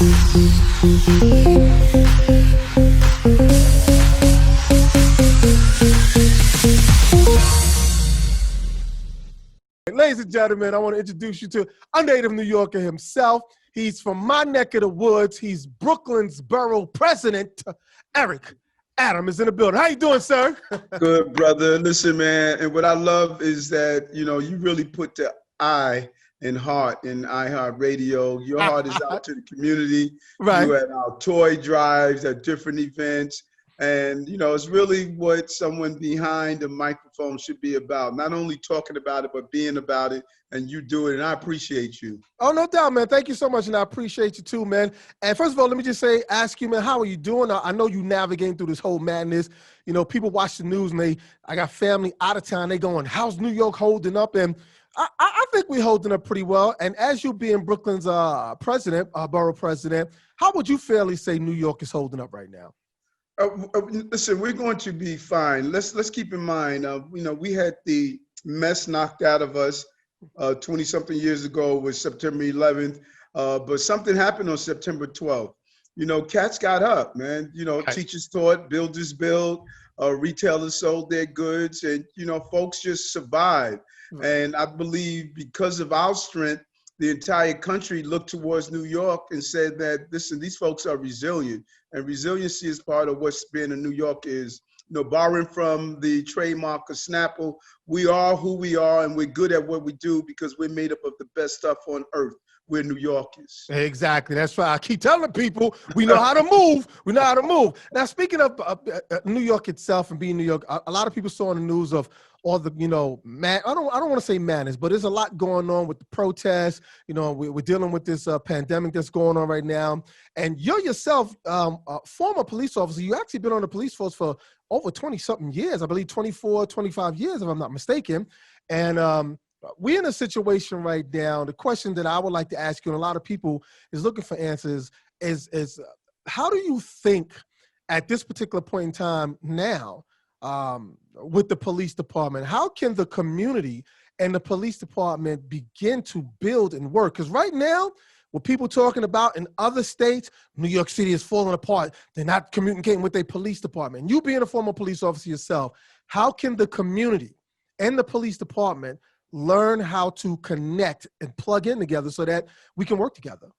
Ladies and gentlemen, I want to introduce you to a native New Yorker himself. He's from my neck of the woods. He's Brooklyn's borough president. Eric Adams is in the building. How you doing, sir? Good, brother. Listen, man, and what I love is that, you know, you really put the I in heart in iHeartRadio. Your heart is out to the community. Right. You at our toy drives, at different events. And, you know, it's really what someone behind the microphone should be about. Not only talking about it, but being about it. And you do it. And I appreciate you. Oh, no doubt, man. Thank you so much. And I appreciate you too, man. And first of all, let me just ask you, man, how are you doing? I know you navigating through this whole madness. You know, people watch the news and I got family out of town. They going, how's New York holding up? And I think we're holding up pretty well. And as you being Brooklyn's president, borough president, how would you fairly say New York is holding up right now? Listen, we're going to be fine. Let's keep in mind, you know, we had the mess knocked out of us 20-something years ago with September 11th, but something happened on September 12th. You know, cats got up, man. You know, teachers taught, builders built, retailers sold their goods, and, you know, folks just survived. And I believe because of our strength, the entire country looked towards New York and said that, listen, these folks are resilient. And resiliency is part of what's being in New York is, you know, borrowing from the trademark of Snapple, we are who we are and we're good at what we do because we're made up of the best stuff on earth. We're New Yorkers. Exactly. That's why I keep telling people we know how to move. We know how to move. Now, speaking of New York itself and being New York, a lot of people saw in the news of all the, you know, I don't want to say madness, but there's a lot going on with the protests. You know, we're dealing with this pandemic that's going on right now. And you're yourself, a former police officer. You actually been on the police force for over 20-something years. I believe 24, 25 years, if I'm not mistaken. And we're in a situation right now. The question that I would like to ask you, and a lot of people is looking for answers, is how do you think at this particular point in time now, with the police department, how can the community and the police department begin to build and work? Because right now, what people talking about in other states, New York City is falling apart. They're not communicating with their police department. You being a former police officer yourself, how can the community and the police department learn how to connect and plug in together so that we can work together?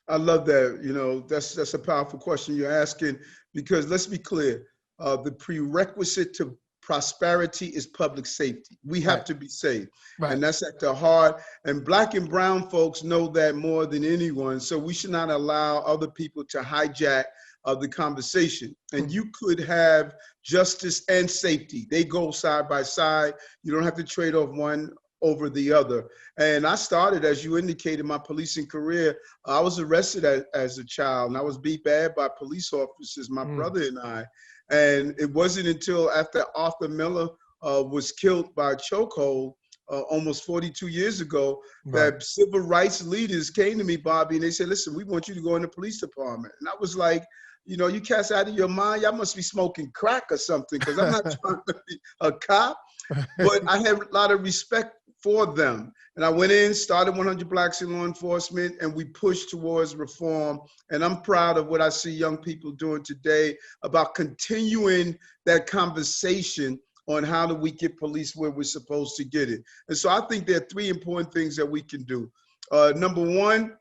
I love that. You know, that's a powerful question you're asking, because let's be clear, the prerequisite to prosperity is public safety. We have to be safe. And that's at the heart. And Black and brown folks know that more than anyone. So we should not allow other people to hijack the conversation. And you could have justice and safety. They go side by side. You don't have to trade off one over the other. And I started, as you indicated, my policing career. I was arrested as a child, and I was beat bad by police officers, my brother and I. And it wasn't until after Arthur Miller was killed by a chokehold almost 42 years ago that civil rights leaders came to me, Bobby, and they said, listen, we want you to go in the police department. And I was like, you know, you cats out of your mind, y'all must be smoking crack or something, because I'm not trying to be a cop. But I have a lot of respect for them. And I went in, started 100 Blacks in Law Enforcement, and we pushed towards reform. And I'm proud of what I see young people doing today about continuing that conversation on how do we get police where we're supposed to get it. And so I think there are three important things that we can do. Number one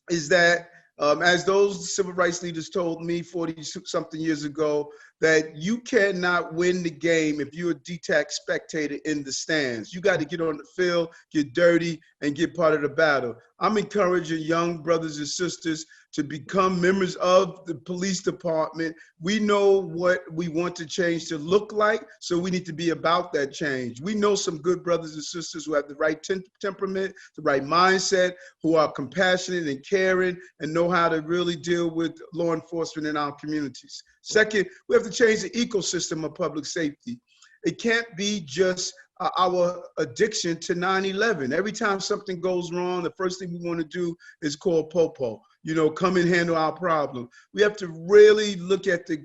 is that as those civil rights leaders told me 40-something years ago, that you cannot win the game if you're a detached spectator in the stands. You got to get on the field, get dirty, and get part of the battle. I'm encouraging young brothers and sisters to become members of the police department. We know what we want to change to look like, so we need to be about that change. We know some good brothers and sisters who have the right temperament, the right mindset, who are compassionate and caring, and know how to really deal with law enforcement in our communities. Second, we have to change the ecosystem of public safety. It can't be just our addiction to 9/11. Every time something goes wrong, the first thing we want to do is call Popo. come and handle our problem. We have to really look at the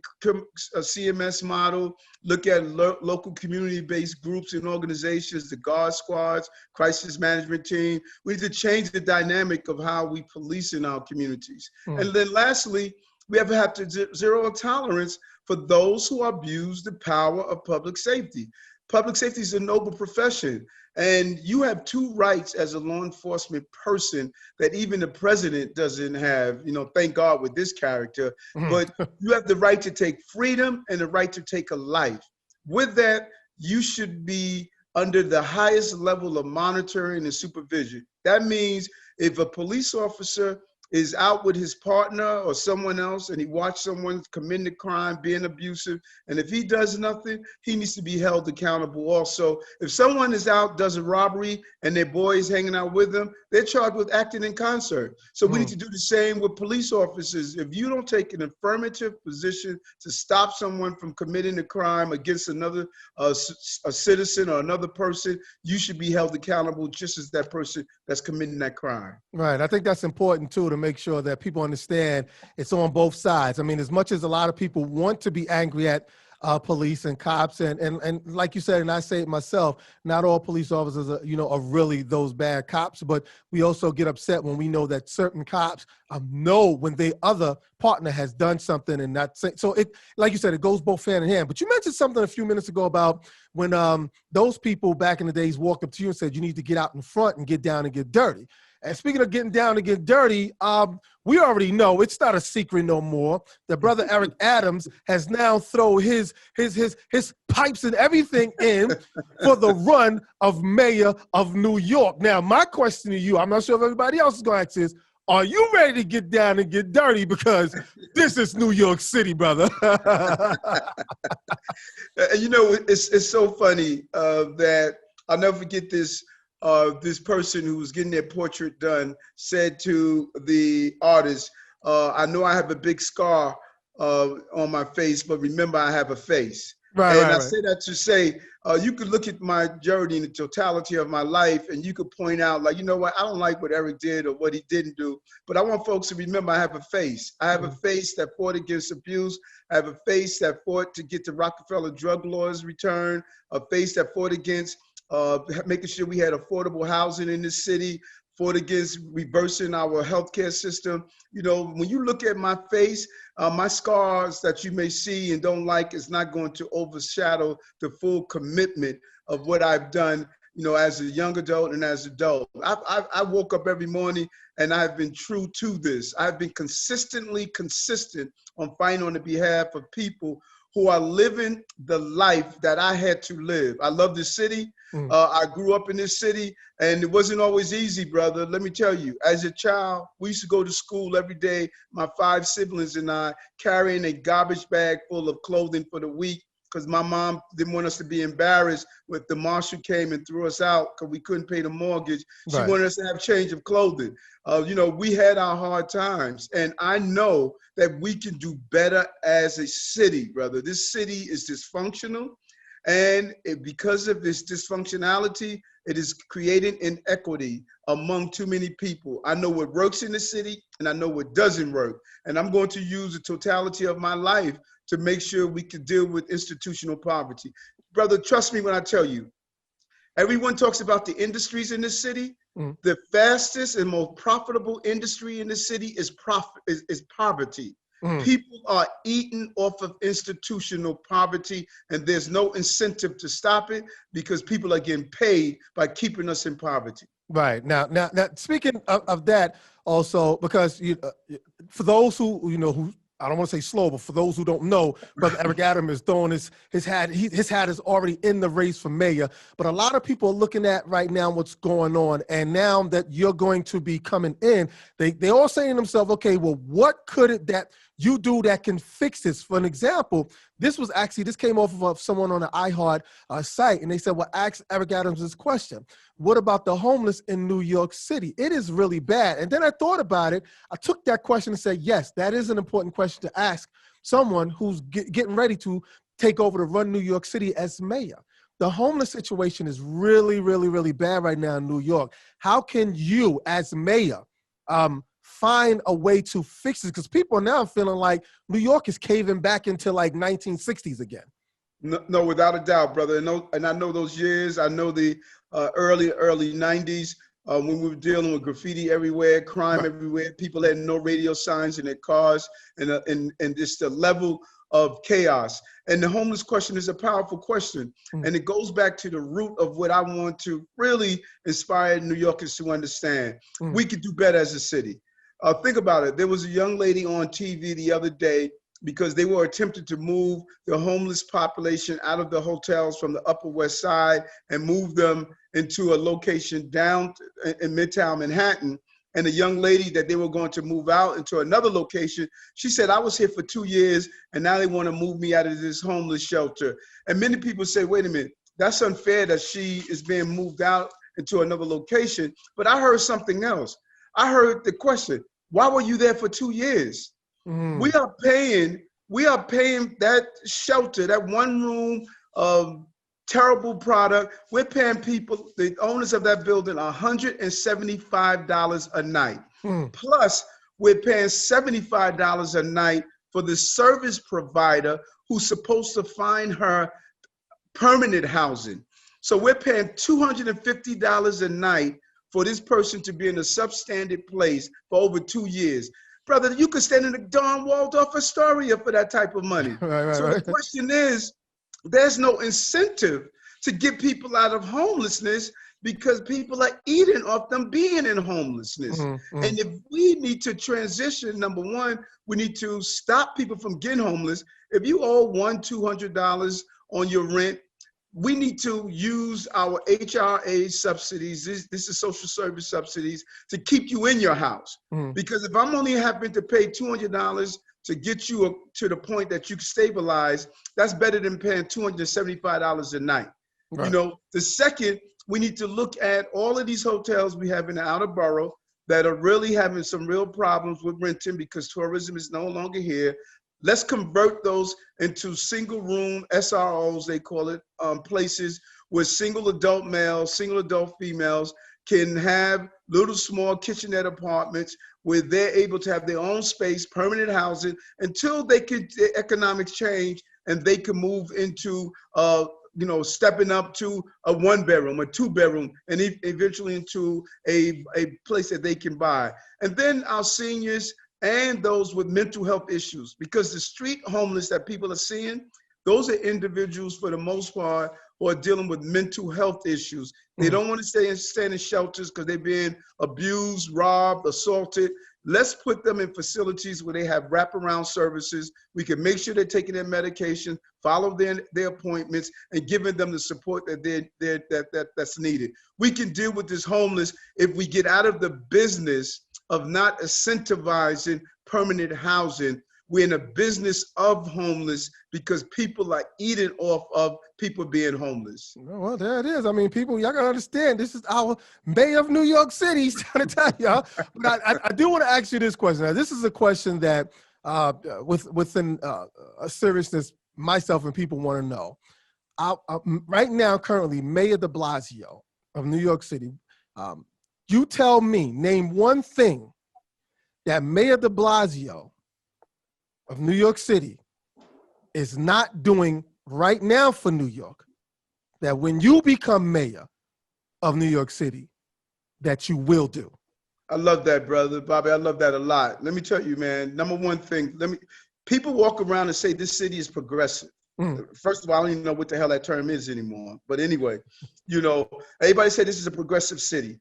CMS model, look at local community-based groups and organizations, the guard squads, crisis management team. We need to change the dynamic of how we police in our communities. And then lastly, we have to zero tolerance for those who abuse the power of public safety. Public safety is a noble profession, and you have two rights as a law enforcement person that even the president doesn't have, thank God with this character, but you have the right to take freedom and the right to take a life. With that, you should be under the highest level of monitoring and supervision. That means if a police officer is out with his partner or someone else and he watched someone committing a crime, being abusive, and if he does nothing, he needs to be held accountable also. If someone is out, does a robbery, and their boy is hanging out with them, they're charged with acting in concert. So we need to do the same with police officers. If you don't take an affirmative position to stop someone from committing a crime against another a citizen or another person, you should be held accountable just as that person that's committing that crime. Right. I think that's important too, to make sure that people understand it's on both sides. I mean, as much as a lot of people want to be angry at police and cops, and like you said, and I say it myself, not all police officers are really those bad cops, but we also get upset when we know that certain cops know when their other partner has done something and not say. So it, like you said, it goes both hand in hand. But you mentioned something a few minutes ago about when those people back in the days walked up to you and said, you need to get out in front and get down and get dirty. And speaking of getting down and get dirty, we already know, it's not a secret no more, that brother Leroy Adams has now thrown his pipes and everything in for the run of mayor of New York. Now, my question to you, I'm not sure if everybody else is going to ask this, are you ready to get down and get dirty? Because this is New York City, brother. It's so funny that I'll never forget this. This person who was getting their portrait done said to the artist, I know I have a big scar on my face, but remember I have a face. Right, and I say that to say, you could look at my journey in the totality of my life and you could point out, like, you know what, I don't like what Eric did or what he didn't do, but I want folks to remember I have a face. I have a face that fought against abuse. I have a face that fought to get the Rockefeller drug laws returned, a face that fought against making sure we had affordable housing in this city, fought against reversing our healthcare system. When you look at my face, my scars that you may see and don't like is not going to overshadow the full commitment of what I've done, as a young adult and as an adult. I woke up every morning and I've been true to this. I've been consistently consistent on fighting on the behalf of people who are living the life that I had to live. I love this city. I grew up in this city, and it wasn't always easy, brother. Let me tell you, as a child, we used to go to school every day, my 5 siblings and I, carrying a garbage bag full of clothing for the week, because my mom didn't want us to be embarrassed when the marshal came and threw us out because we couldn't pay the mortgage. She wanted us to have change of clothing. We had our hard times, and I know that we can do better as a city, brother. This city is dysfunctional, and because of this dysfunctionality, it is creating inequity among too many people. I know what works in the city, and I know what doesn't work, and I'm going to use the totality of my life to make sure we can deal with institutional poverty. Brother, trust me when I tell you, everyone talks about the industries in this city. The fastest and most profitable industry in the city is poverty. People are eating off of institutional poverty, and there's no incentive to stop it because people are getting paid by keeping us in poverty. Right. Now speaking of that also, because for those who I don't want to say slow, but for those who don't know, Brother Leroy Adams is throwing his hat. His hat is already in the race for mayor. But a lot of people are looking at right now what's going on. And now that you're going to be coming in, they all saying to themselves, okay, well, what could it that you do that can fix this? For an example, this came off of someone on the iHeart site, and they said, well, ask Leroy Adams this question. What about the homeless in New York City? It is really bad. And then I thought about it. I took that question and said, yes, that is an important question to ask someone who's getting ready to take over to run New York City as mayor. The homeless situation is really, really, really bad right now in New York. How can you, as mayor, find a way to fix it? Because people are now feeling like New York is caving back into like 1960s again. No, without a doubt, brother. And I know those years. I know the early 90s when we were dealing with graffiti everywhere, crime everywhere. People had no radio signs in their cars, and just the level of chaos. And the homeless question is a powerful question. And it goes back to the root of what I want to really inspire New Yorkers to understand. We could do better as a city. Think about it. There was a young lady on TV the other day because they were attempting to move the homeless population out of the hotels from the Upper West Side and move them into a location down in Midtown Manhattan. And the young lady that they were going to move out into another location, she said, I was here for 2 years and now they want to move me out of this homeless shelter. And many people say, wait a minute, that's unfair that she is being moved out into another location. But I heard something else. I heard the question, why were you there for 2 years? We are paying that shelter, that one room terrible product. We're paying people, the owners of that building, $175 a night. Plus, we're paying $75 a night for the service provider who's supposed to find her permanent housing. So we're paying $250 a night for this person to be in a substandard place for over 2 years. Brother, you could stand in the Don Waldorf Astoria for that type of money. The question is, there's no incentive to get people out of homelessness because people are eating off them being in homelessness. And if we need to transition, number one, we need to stop people from getting homeless. If you owe $200 on your rent, we need to use our HRA subsidies, this is social service subsidies, to keep you in your house. Because if I'm only having to pay $200 to get you to the point that you can stabilize, that's better than paying $275 a night. You know, the second, we need to look at all of these hotels we have in the outer borough that are really having some real problems with renting because tourism is no longer here. Let's convert those into single room SROs, they call it, places where single adult males, single adult females can have little small kitchenette apartments where they're able to have their own space, permanent housing, until they can, the economics change and they can move into, stepping up to a 1-bedroom, a 2-bedroom, and eventually into a place that they can buy. And then our seniors and those with mental health issues, because the street homeless that people are seeing, those are individuals for the most part who are dealing with mental health issues. They don't want to stay in shelters because they're being abused, robbed, assaulted. Let's put them in facilities where they have wraparound services. We can make sure they're taking their medication, follow their appointments, and giving them the support that that's needed. We can deal with this homeless if we get out of the business of not incentivizing permanent housing. We're in a business of homeless because people are eating off of people being homeless. Well, there it is. I mean, people, y'all gotta understand, this is our mayor of New York City. He's trying to tell y'all. But I do want to ask you this question. Now, this is a question that within a seriousness, myself and people want to know. Right now, currently, Mayor de Blasio of New York City, you tell me, name one thing that Mayor de Blasio of New York City is not doing right now for New York, that when you become mayor of New York City, that you will do. I love that, brother. Bobby, I love that a lot. Let me tell you, man, number one thing, people walk around and say this city is progressive. First of all, I don't even know what the hell that term is anymore. But anyway, everybody say this is a progressive city.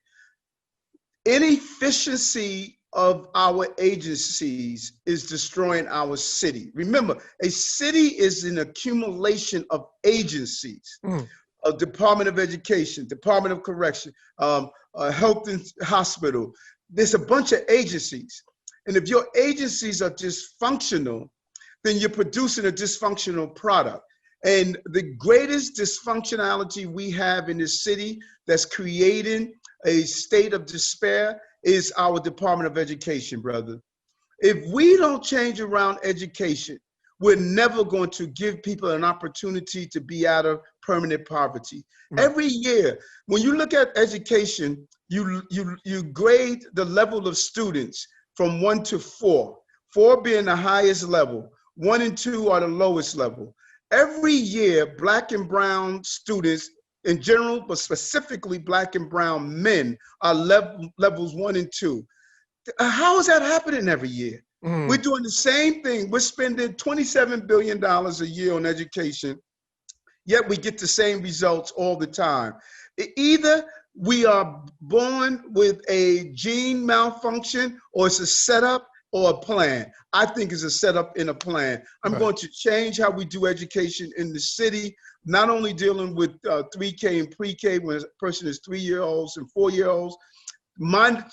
Inefficiency of our agencies is destroying our city. Remember, a city is an accumulation of agencies, a Department of Education, Department of Correction, Health and Hospital. There's a bunch of agencies. And if your agencies are dysfunctional, then you're producing a dysfunctional product. And the greatest dysfunctionality we have in this city that's creating a state of despair is our Department of Education, brother. If we don't change around education, we're never going to give people an opportunity to be out of permanent poverty. Every year, when you look at education, you grade the level of students from 1 to 4, 4 being the highest level, 1 and 2 are the lowest level. Every year, Black and brown students in general, but specifically Black and brown men are levels 1 and 2. How is that happening every year? We're doing the same thing. We're spending $27 billion a year on education, yet we get the same results all the time. Either we are born with a gene malfunction, or it's a setup or a plan. I think it's a setup and a plan. I'm going to change how we do education in the city, not only dealing with 3K and pre-K when a person is 3-year-olds and 4-year-olds. My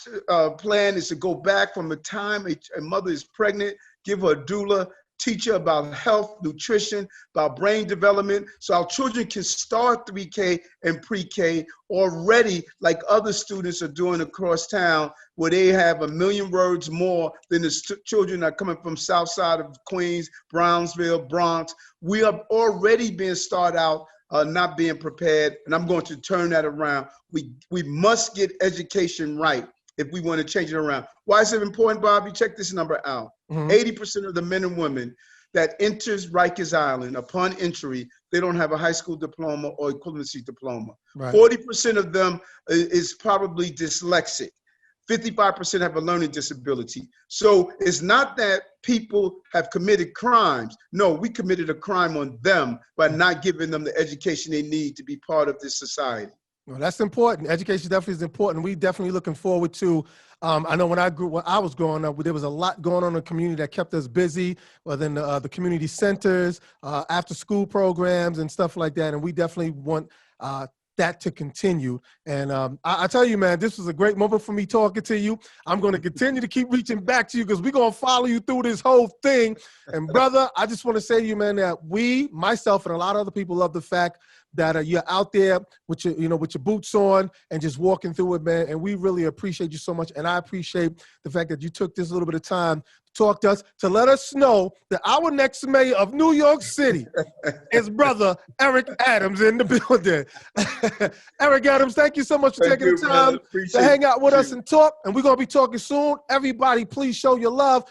plan is to go back from the time a mother is pregnant, give her a doula, teach her about health, nutrition, about brain development, so our children can start 3K and pre-K already like other students are doing across town, where they have 1 million words more than the children that are coming from South Side of Queens, Brownsville, Bronx. We are already being started out not being prepared, and I'm going to turn that around. We must get education right if we want to change it around. Why is it important, Bobby? Check this number out. 80% of the men and women that enters Rikers Island upon entry, they don't have a high school diploma or equivalency diploma. 40% of them is probably dyslexic. 55% have a learning disability. So it's not that people have committed crimes. No, we committed a crime on them by not giving them the education they need to be part of this society. Well, that's important. Education definitely is important. We definitely looking forward to, I know when I was growing up, there was a lot going on in the community that kept us busy, within the community centers, after school programs and stuff like that. And we definitely want that to continue. And I tell you, man, this was a great moment for me talking to you. I'm going to continue to keep reaching back to you because we're going to follow you through this whole thing. And brother, I just want to say to you, man, that myself and a lot of other people love the fact that you're out there with your, with your boots on and just walking through it, man. And we really appreciate you so much. And I appreciate the fact that you took this little bit of time to talk to us, to let us know that our next mayor of New York City is brother Eric Adams in the building. Eric Adams, thank you so much for taking the time to hang out with us and talk. And we're going to be talking soon. Everybody, please show your love.